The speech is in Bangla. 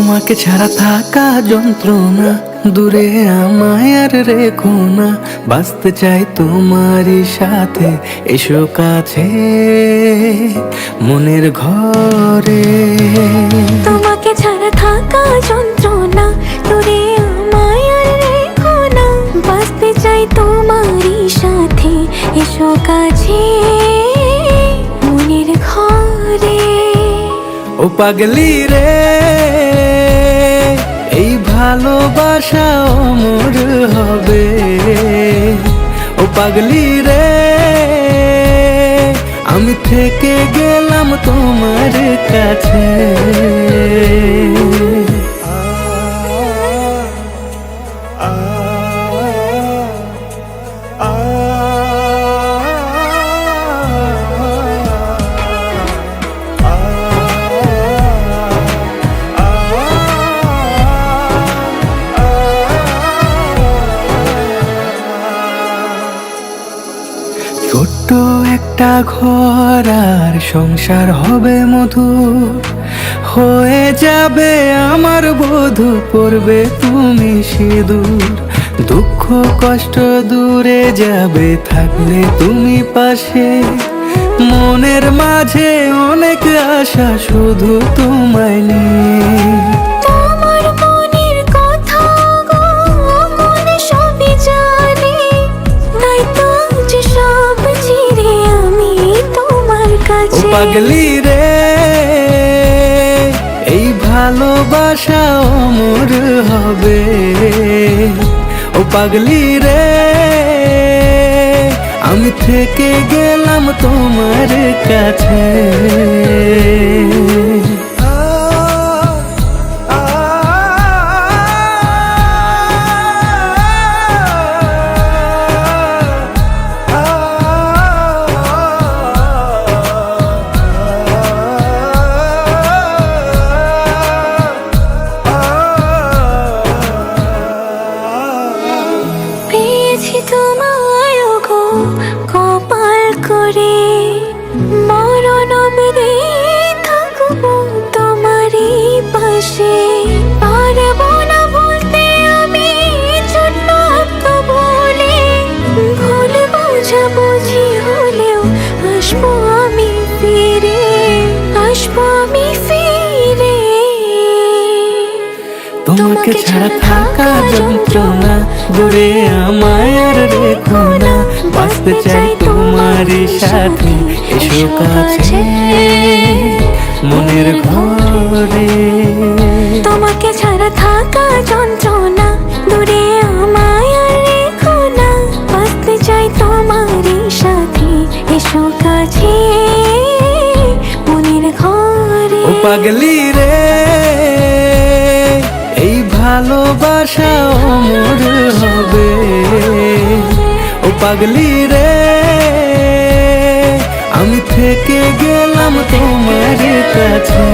তোমাকে ছাড়া থাকা যন্ত্রণা, দূরে আমায় আর রেখো না। বাঁচতে চাই তোমারই সাথে, এসো কাছে মনের ঘরে। তোমাকে ছাড়া থাকা যন্ত্রণা, দূরে আমায় আর রেখো না। বাঁচতে চাই তোমারই সাথে, এসো কাছে মনের ঘরে। ও পাগলি রে, এই ভালোবাসা অমর হবে। ও পাগলি রে, আমি থেকে গেলাম তোমার কাছে। ছোট্ট একটা ঘর আর সংসার হবে মধুর, হয়ে যাবে আমার বধূ, পড়বে তুমি সিঁদুর। দুঃখ কষ্ট দূরে যাবে থাকলে তুমি পাশে, মনের মাঝে অনেক আশা শুধু তোমায় নিয়ে। তোমার মনের কথা গো মনে সবই জানে, তাই তো যে সব ছেড়ে আমি তোমার ও কাছে। পাগলি রে, এই ভালোবাসা অমর হবে। ও পাগলি রে, আমি থেকে গেলাম তোমার কাছে। পেয়েছি তোমায় গো কপাল করে, মরণ অবধি থাকবো তোমারই পাশে। পারবো না বলতে আমি ছোট্ট একটা বলে, ভুল বোঝাবুঝি হলেও আসবো আমি ফিরে, আসবো আমি ফিরে। তোমাকে ছাড়া থাকা যন্ত্রণা, দূরে আমায় আর রেখো না। বাঁচতে চাই তোমারই সাথে, এসো কাছে মনের ঘরে। তোমাকে ছাড়া থাকা যন্ত্রণা, দূরে আমায় আর রেখো না। বাঁচতে চাই তোমারই সাথে, এসো কাছে মনের ঘরে। ও পাগলি রে, এই ভালোবাসা অমর হবে। ও পাগলি রে, আমি থেকে গেলাম তোমার কাছে।